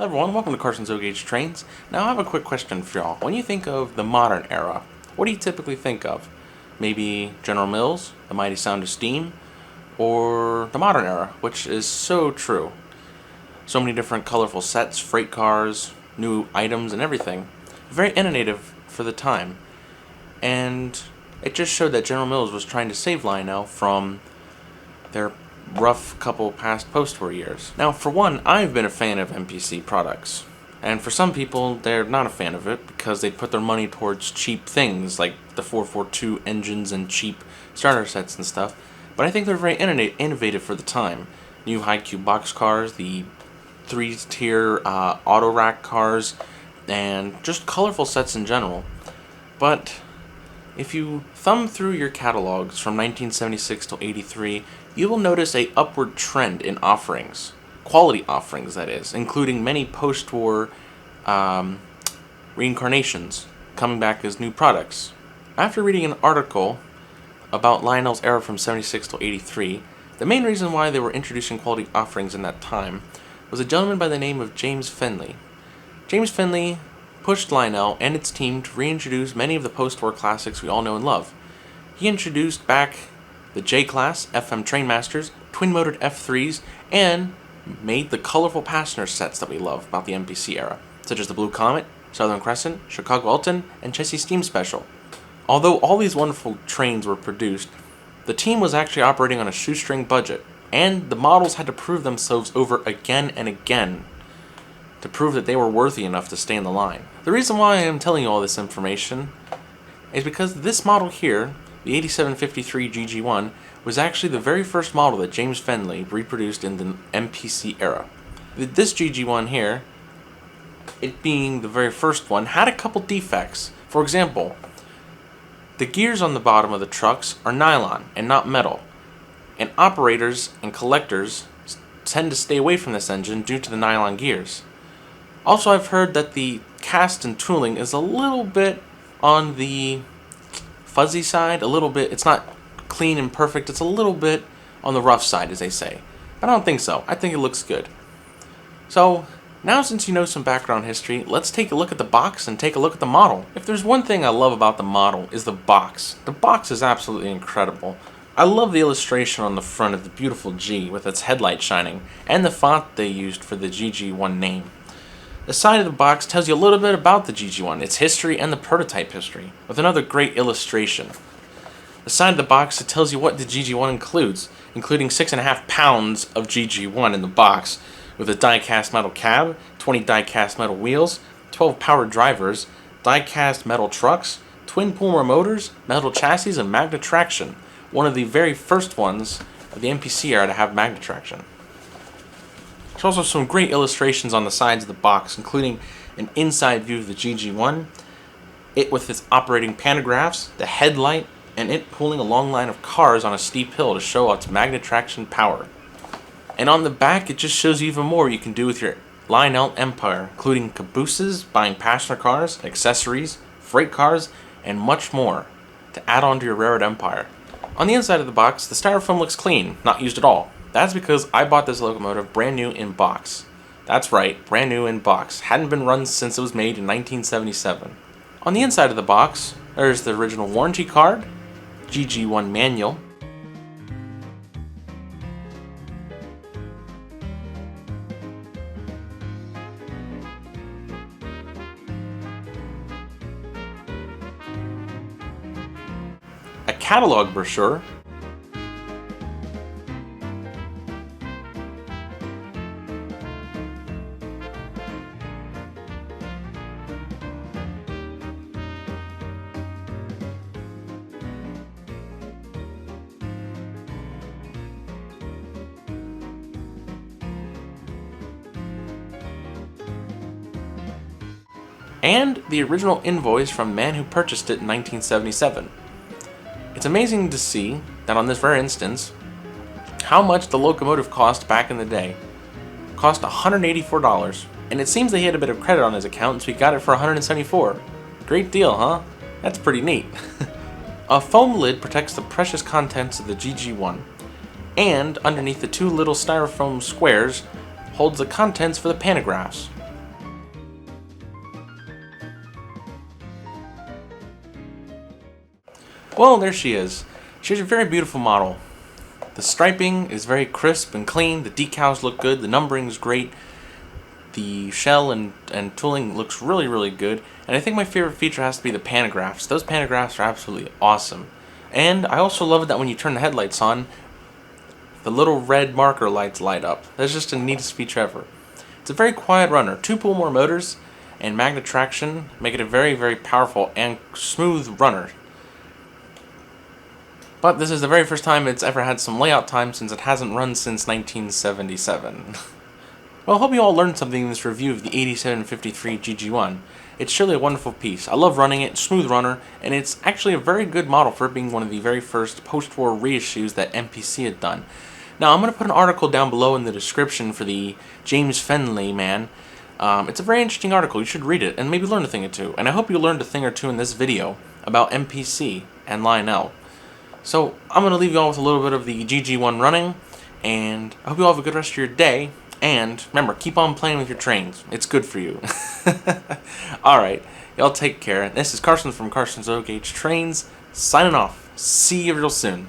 Hello everyone, welcome to Carson's O-Gauge Trains. Now I have a quick question for y'all. When you think of the modern era, what do you typically think of? Maybe General Mills, the mighty sound of steam, or the modern era, which is so true. So many different colorful sets, freight cars, new items, and everything. Very innovative for the time. And it just showed that General Mills was trying to save Lionel from their rough couple past Postwar years. Now, for one, I've been a fan of MPC products. And for some people, they're not a fan of it because they put their money towards cheap things like the 442 engines and cheap starter sets and stuff. But I think they're very innovative for the time. New high-cube box cars, the 3-tier auto rack cars, and just colorful sets in general. But if you thumb through your catalogs from 1976 to 83, you will notice a upward trend in offerings. Quality offerings, that is, including many post-war reincarnations coming back as new products. After reading an article about Lionel's era from 76 to 83, the main reason why they were introducing quality offerings in that time was a gentleman by the name of James Finley. James Finley pushed Lionel and its team to reintroduce many of the post-war classics we all know and love. He introduced back the J-Class FM Trainmasters, twin-motored F3s, and made the colorful passenger sets that we love about the MPC era, such as the Blue Comet, Southern Crescent, Chicago Elton, and Chessie Steam Special. Although all these wonderful trains were produced, the team was actually operating on a shoestring budget, and the models had to prove themselves over again and again to prove that they were worthy enough to stay in the line. The reason why I am telling you all this information is because this model here, the 8753 GG1, was actually the very first model that James Finley reproduced in the MPC era. This GG1 here, it being the very first one, had a couple defects. For example, the gears on the bottom of the trucks are nylon and not metal, and operators and collectors tend to stay away from this engine due to the nylon gears. Also, I've heard that the cast and tooling is a little bit on the fuzzy side, a little bit. It's not clean and perfect. It's a little bit on the rough side, as they say. I don't think so. I think it looks good. So, now since you know some background history, let's take a look at the box and take a look at the model. If there's one thing I love about the model, is the box. The box is absolutely incredible. I love the illustration on the front of the beautiful G with its headlight shining, and the font they used for the GG1 name. The side of the box tells you a little bit about the GG1, its history, and the prototype history, with another great illustration. The side of the box, it tells you what the GG1 includes, including 6.5 pounds of GG1 in the box, with a die-cast metal cab, 20 die-cast metal wheels, 12 power drivers, die-cast metal trucks, twin Pulmar motors, metal chassis, and magnet traction, one of the very first ones of the MPC era to have magnet traction. There's also some great illustrations on the sides of the box, including an inside view of the GG1, it with its operating pantographs, the headlight, and it pulling a long line of cars on a steep hill to show its magnet traction power. And on the back, it just shows you even more you can do with your Lionel empire, including cabooses, buying passenger cars, accessories, freight cars, and much more to add on to your railroad empire. On the inside of the box, the styrofoam looks clean, not used at all. That's because I bought this locomotive brand new in box. That's right, brand new in box. Hadn't been run since it was made in 1977. On the inside of the box, there's the original warranty card, GG1 manual, a catalog brochure, and the original invoice from the man who purchased it in 1977. It's amazing to see that on this rare instance, how much the locomotive cost back in the day. It cost $184, and it seems that he had a bit of credit on his account, so he got it for $174. Great deal, huh? That's pretty neat. A foam lid protects the precious contents of the GG1, and underneath the two little styrofoam squares holds the contents for the pantographs. Well, there she is. She's a very beautiful model. The striping is very crisp and clean, the decals look good, the numbering is great, the shell and tooling looks really, really good, and I think my favorite feature has to be the pantographs. Those pantographs are absolutely awesome. And I also love it that when you turn the headlights on, the little red marker lights light up. That's just the neatest feature ever. It's a very quiet runner. 2 pull-more motors and magnet traction make it a very, very powerful and smooth runner. But this is the very first time it's ever had some layout time since it hasn't run since 1977. Well, I hope you all learned something in this review of the 8753 GG1. It's surely a wonderful piece. I love running it, smooth runner, and it's actually a very good model for it being one of the very first post-war reissues that MPC had done. Now, I'm going to put an article down below in the description for the James Fenley man. It's a very interesting article. You should read it and maybe learn a thing or two. And I hope you learned a thing or two in this video about MPC and Lionel. So, I'm going to leave you all with a little bit of the GG1 running, and I hope you all have a good rest of your day. And remember, keep on playing with your trains. It's good for you. Alright, y'all take care. This is Carson from Carson's O Gauge Trains, signing off. See you real soon.